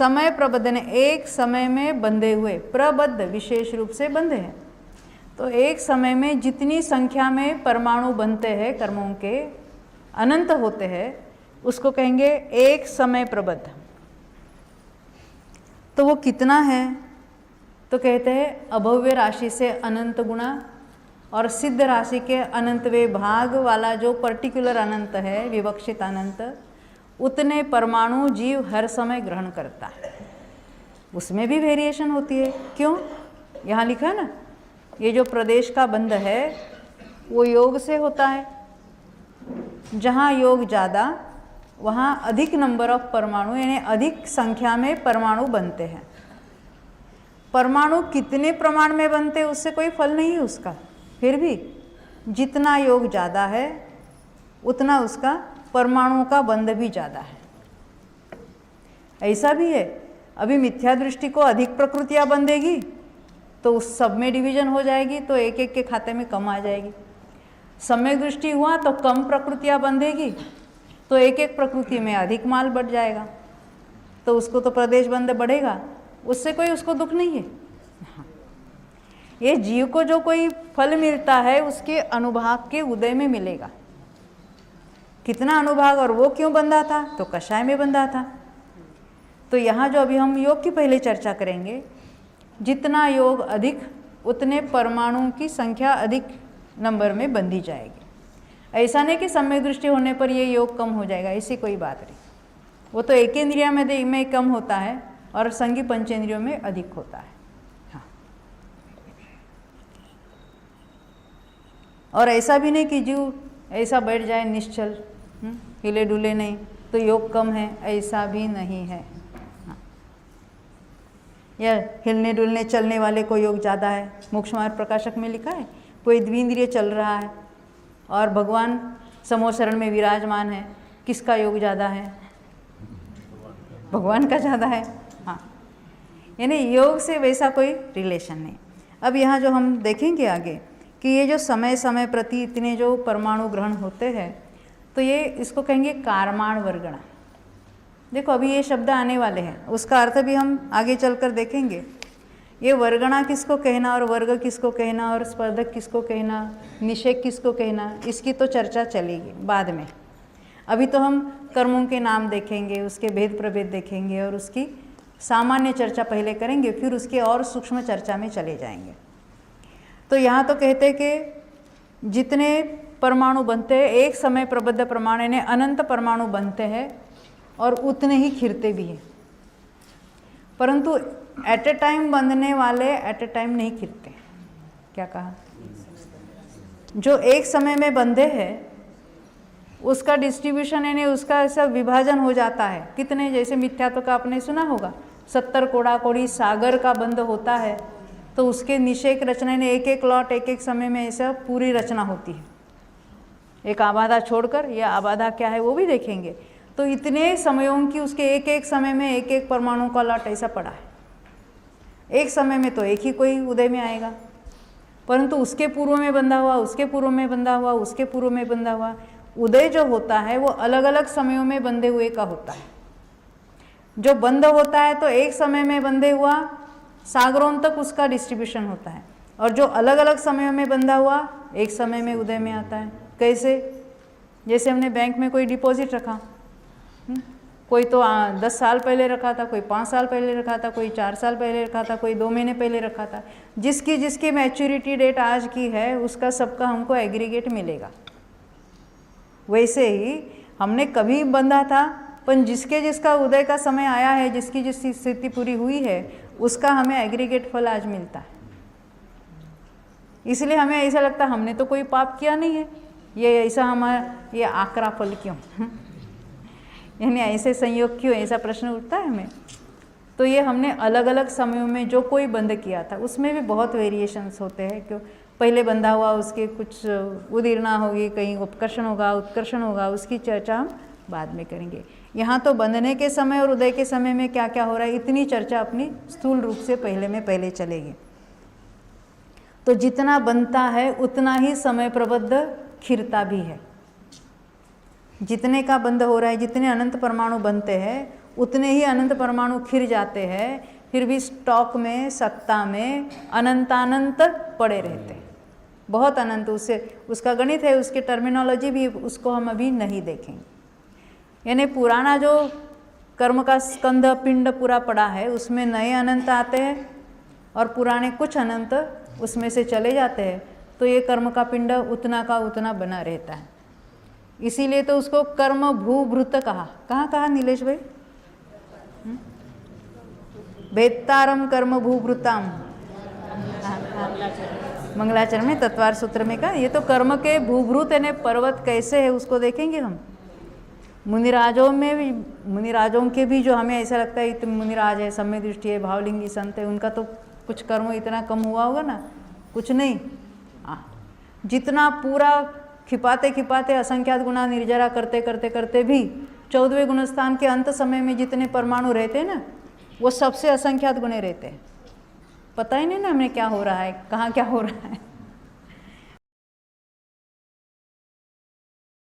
समय प्रबद्धन, एक समय में बंधे हुए, प्रबद्ध विशेष रूप से बंधे हैं। तो एक समय में जितनी संख्या में परमाणु बनते हैं कर्मों के, अनंत होते हैं, उसको कहेंगे एक समय प्रबद्ध। तो वो कितना है? तो कहते हैं अभव्य राशि से अनंत गुणा और सिद्ध राशि के अनंतवें भाग वाला जो पर्टिकुलर अनंत है, विवक्षित अनंत, उतने परमाणु जीव हर समय ग्रहण करता है। उसमें भी वेरिएशन होती है। क्यों? यहाँ लिखा है ना, ये जो प्रदेश का बंध है वो योग से होता है। जहाँ योग ज़्यादा वहाँ अधिक नंबर ऑफ परमाणु, यानी अधिक संख्या में परमाणु बनते हैं। परमाणु कितने प्रमाण में बनते हैं उससे कोई फल नहीं है उसका। फिर भी जितना योग ज़्यादा है उतना उसका परमाणुओं का बंध भी ज़्यादा है। ऐसा भी है, अभी मिथ्या दृष्टि को अधिक प्रकृतियाँ बंधेगी तो उस सब में डिवीजन हो जाएगी, तो एक एक के खाते में कम आ जाएगी। सम्यक दृष्टि हुआ तो कम प्रकृतियाँ बंधेगी तो एक एक प्रकृति में अधिक माल बढ़ जाएगा, तो उसको तो प्रदेश बंध बढ़ेगा, उससे कोई उसको दुख नहीं है। ये जीव को जो कोई फल मिलता है उसके अनुभाग के उदय में मिलेगा। कितना अनुभाग, और वो क्यों बंधा था? तो कषाय में बंधा था। तो यहाँ जो अभी हम योग की पहले चर्चा करेंगे, जितना योग अधिक उतने परमाणुओं की संख्या अधिक नंबर में बंधी जाएगी। ऐसा नहीं कि सम्यक दृष्टि होने पर ये योग कम हो जाएगा, ऐसी कोई बात नहीं। वो तो एक इंद्रिया में कम होता है और संगी पंचेंद्रियों में अधिक होता है। हाँ। और ऐसा भी नहीं कि जीव ऐसा बैठ जाए निश्चल, हिले डुले नहीं तो योग कम है, ऐसा भी नहीं है। हाँ। या हिलने डुलने चलने वाले को योग ज़्यादा है। मोक्ष मार्ग प्रकाशक में लिखा है, कोई द्विंद्रिय चल रहा है और भगवान समोशरण में विराजमान है, किसका योग ज़्यादा है? भगवान का ज़्यादा है। हाँ, यानी योग से वैसा कोई रिलेशन नहीं। अब यहाँ जो हम देखेंगे आगे कि ये जो समय समय प्रति इतने जो परमाणु ग्रहण होते हैं, तो ये इसको कहेंगे कारमाण वर्गणा। देखो अभी ये शब्द आने वाले हैं, उसका अर्थ भी हम आगे चलकर देखेंगे। ये वर्गणा किसको कहना और वर्ग किसको कहना और स्पर्धक किसको कहना, निषेक किसको कहना, इसकी तो चर्चा चलेगी बाद में। अभी तो हम कर्मों के नाम देखेंगे, उसके भेद प्रभेद देखेंगे और उसकी सामान्य चर्चा पहले करेंगे, फिर उसके और सूक्ष्म चर्चा में चले जाएंगे। तो यहाँ तो कहते हैं कि जितने परमाणु बनते हैं, एक समय प्रबद्ध परमाणु यानी अनंत परमाणु बनते हैं और उतने ही खिरते भी हैं, परंतु एट ए टाइम बंधने वाले एट ए टाइम नहीं खिरते। क्या कहा? जो एक समय में बंधे हैं उसका डिस्ट्रीब्यूशन यानी उसका ऐसा विभाजन हो जाता है। कितने, जैसे मिथ्यात्व का आपने सुना होगा, 70 कोड़ा कोड़ी सागर का बंध होता है, तो उसके निषेक रचना ने एक एक लॉट एक एक समय में ऐसा पूरी रचना होती है। एक आबादा छोड़कर, यह आबादा क्या है वो भी देखेंगे। तो इतने समयों की उसके एक एक समय में एक एक परमाणु का लॉट ऐसा पड़ा है। एक समय में तो एक ही कोई उदय में आएगा, परंतु उसके पूर्व में बंधा हुआ, उसके पूर्व में बंधा हुआ, उसके पूर्व में बंधा हुआ, उदय जो होता है वो अलग अलग समयों में बंधे हुए का होता है। जो बंध होता है तो एक समय में बंधे हुआ सागरों तक उसका डिस्ट्रीब्यूशन होता है, और जो अलग अलग समयों में बंधा हुआ एक समय में उदय में आता है। कैसे? जैसे हमने बैंक में कोई डिपॉजिट रखा, कोई तो 10 साल पहले रखा था, कोई 5 साल पहले रखा था, कोई 4 साल पहले रखा था, कोई 2 महीने पहले रखा था। जिसकी जिसकी मैच्योरिटी डेट आज की है उसका सबका हमको एग्रीगेट मिलेगा। वैसे ही हमने कभी बंधा था, पर जिसके जिसका उदय का समय आया है, जिसकी जिसकी स्थिति पूरी हुई है, उसका हमें एग्रीगेट फल आज मिलता है। इसलिए हमें ऐसा लगता है हमने तो कोई पाप किया नहीं है, ये ऐसा हमारा ये आकरा फल क्यों, यानी ऐसे संयोग क्यों, ऐसा प्रश्न उठता है हमें। तो ये हमने अलग अलग समयों में जो कोई बंध किया था उसमें भी बहुत वेरिएशंस होते हैं। क्यों? पहले बंधा हुआ उसके कुछ उदीर्णा होगी, कहीं उपकर्षण होगा, उत्कर्षण होगा, उसकी चर्चा हम बाद में करेंगे। यहाँ तो बंधने के समय और उदय के समय में क्या क्या हो रहा है, इतनी चर्चा अपनी स्थूल रूप से पहले चलेगी। तो जितना बनता है उतना ही समय प्रबद्ध खिरता भी है। जितने का बंध हो रहा है, जितने अनंत परमाणु बनते हैं उतने ही अनंत परमाणु खिर जाते हैं, फिर भी स्टॉक में, सत्ता में अनंतानंत पड़े रहते हैं, बहुत अनंत। उससे उसका गणित है, उसकी टर्मिनोलॉजी भी, उसको हम अभी नहीं देखेंगे। यानी पुराना जो कर्म का स्कंध पिंड पूरा पड़ा है, उसमें नए अनंत आते हैं और पुराने कुछ अनंत उसमें से चले जाते हैं, तो ये कर्म का पिंड उतना का उतना बना रहता है। इसीलिए तो उसको कर्म भूभृत कहा। कहाँ कहा नीलेश भाई? वेत्तारम कर्म भूभृताम, मंगलाचरण में तत्वार सूत्र में कहा। ये तो कर्म के भूभृत यानी पर्वत कैसे है उसको देखेंगे हम। मुनिराजों में भी, मुनिराजों के भी जो हमें ऐसा लगता है इतने मुनिराज है, सम्य दृष्टि है, भावलिंगी संत है, उनका तो कुछ कर्म इतना कम हुआ होगा ना, कुछ नहीं। जितना पूरा खिपाते खिपाते असंख्यात गुणा निर्जरा करते करते करते भी 14वें गुणस्थान के अंत समय में जितने परमाणु रहते हैं ना, वो सबसे असंख्यात गुणे रहते हैं। पता ही नहीं ना हमें क्या हो रहा है, कहाँ क्या हो रहा है।